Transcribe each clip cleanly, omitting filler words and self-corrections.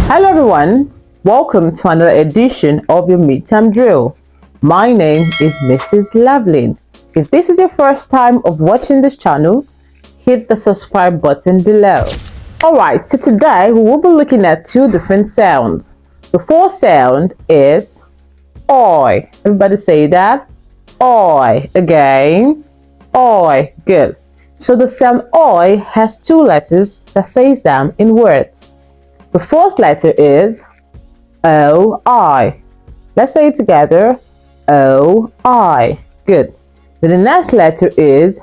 Hello everyone, welcome to another edition of your midterm drill. My name is Mrs. Loveland. If this is your first time of watching this channel, hit the subscribe button below. Alright, so today we will be looking at two different sounds. The first sound is oi. Everybody say that. Oi. Again. Oi. Good. So the sound oi has two letters that says them in words. The first letter is O-I. Let's say it together. O-I. Good. Then the next letter is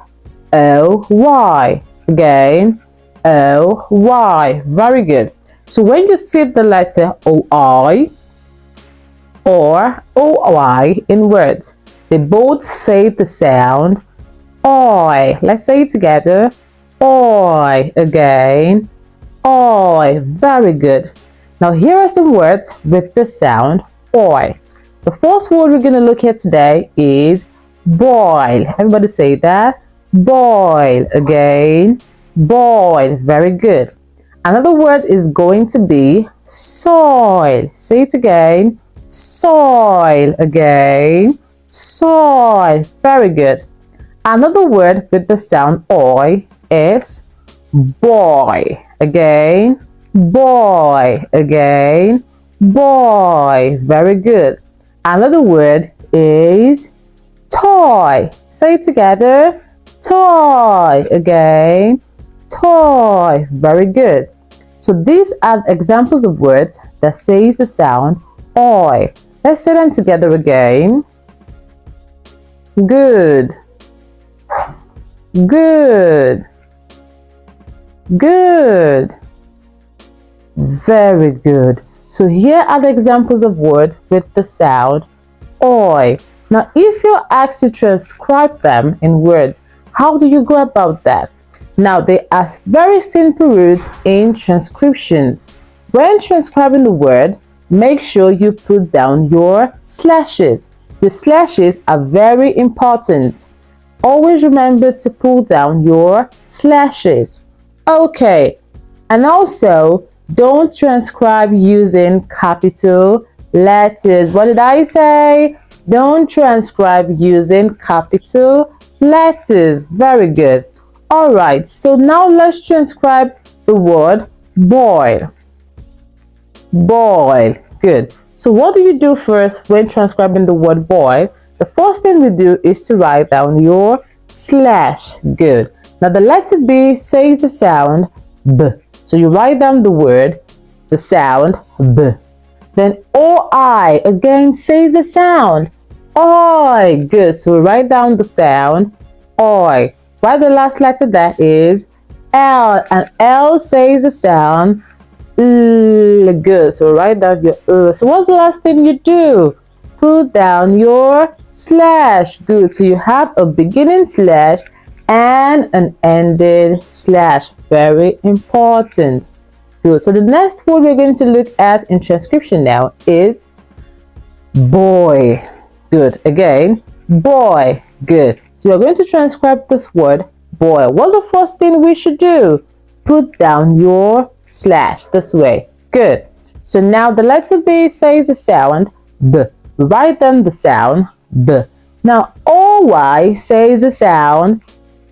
O-Y. Again. O-Y. Very good. So when you see the letter O-I or O-Y in words, they both say the sound oi. Let's say it together. Oi. Again. Oi. Very good. Now here are some words with the sound oi. The first word we're going to look at today is boil. Everybody say that. Boil. Again. Boil. Very good. Another word is going to be soil. Say it again. Soil. Again. Soil. Very good. Another word with the sound oi is boy. Again. Boy. Again. Boy. Very good. Another word is toy. Say it together. Toy. Again. Toy. Very good. So these are examples of words that says the sound oi. Let's say them together again. Good. Good. Good. Very good. So here are the examples of words with the sound oi. Now if you're asked to transcribe them in words, how do you go about that? Now there are very simple rules in transcriptions. When transcribing the word, make sure you put down your slashes. Your slashes are very important. Always remember to pull down your slashes. Okay, and also don't transcribe using capital letters. What did I say? Don't transcribe using capital letters. Very good. All right, so now let's transcribe the word boil. Boil. Good. So what do you do first when transcribing the word boil? The first thing we do is to write down your slash. Good. Now the letter B says the sound B. So you write down the word, the sound B. Then OI again says the sound oi. Good. So we write down the sound oi. While the last letter there is L, and L says the sound L. Good. So write down your L. So what's the last thing you do? Put down your slash. Good. So you have a beginning slash and an ending slash. Very important. Good. So the next word we're going to look at in transcription now is boy. Good. Again, boy. Good. So we're going to transcribe this word boy. What's the first thing we should do? Put down your slash this way. Good. So now the letter B says the sound B. Write down the sound B. Now OY says the sound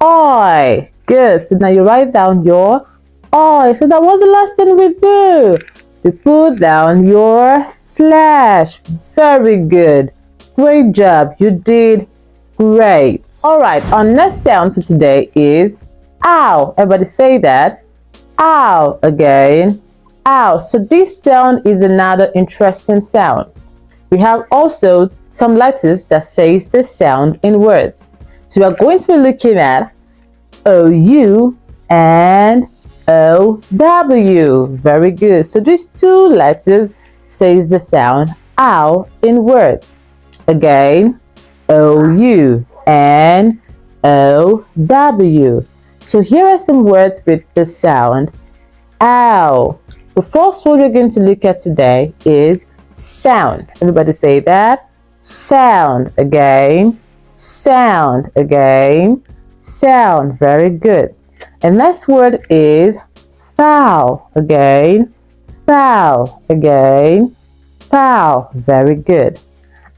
oi. Good. So now you write down your oi. So that was the last thing we do. We put down your slash. Very good. Great job. You did great. Alright, our next sound for today is ow. Everybody say that. Ow. Again. Ow. So this sound is another interesting sound. We have also some letters that says the sound in words. So we are going to be looking at OU and OW. Very good. So these two letters says the sound ow in words. Again, OU and OW. So here are some words with the sound ow. The first word we're going to look at today is sound. Everybody say that. Sound. Again. Sound. Again. Sound. Very good. And next word is foul. Again. foul. Again, foul. Very good.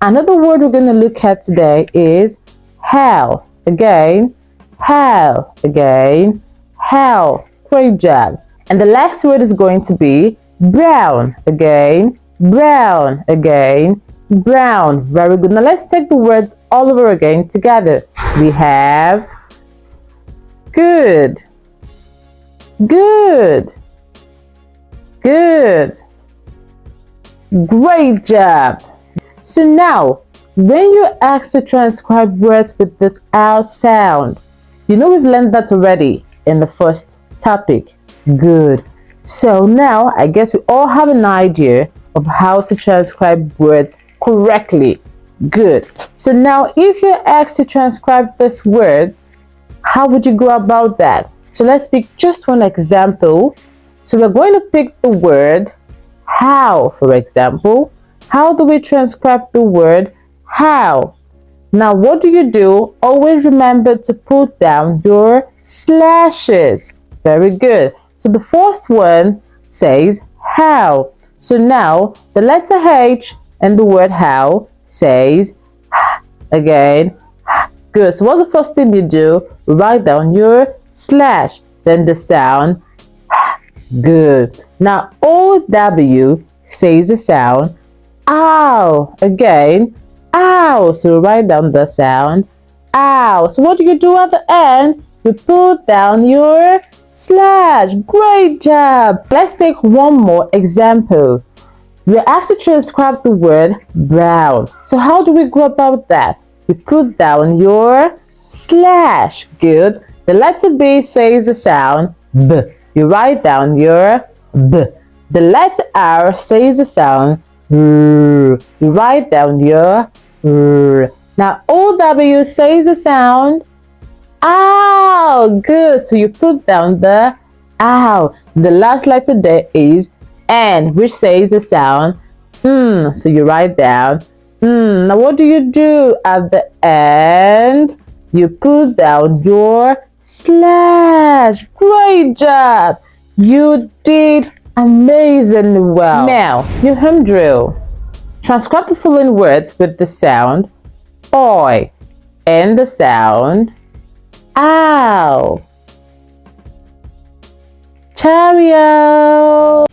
Another word we're going to look at today is hell. Again, hell. Again, hell. Great job. And the last word is going to be brown. Again, brown. Again, brown. Very good. Now let's take the words all over again together. We have good, good, good. Great job. So now, when you're asked to transcribe words with this ow sound, you know we've learned that already in the first topic. Good. So now, I guess we all have an idea of how to transcribe words correctly. Good. So now, if you're asked to transcribe these words, how would you go about that? So let's pick just one example. So we're going to pick the word how, for example. How do we transcribe the word how? Now, what do? Always remember to put down your slashes. Very good. So the first one says how. So now the letter H in the word how says again. Good. So what's the first thing you do? Write down your slash. Then the sound. Good. Now OW says the sound ow. Again, ow. So write down the sound ow. So what do you do at the end? You put down your slash. Great job. Let's take one more example. We're asked to transcribe the word brown. So how do we go about that? You put down your slash. Good. The letter B says the sound B. You write down your B. The letter R says the sound R. You write down your R. Now OW says the sound ow. Good. So you put down the ow. The last letter there is N, which says the sound So you write down Now what do you do at the end? You put down your slash. Great job. You did amazingly well. Now, your home drill. Transcribe the following words with the sound oi and the sound ow. Cheerio.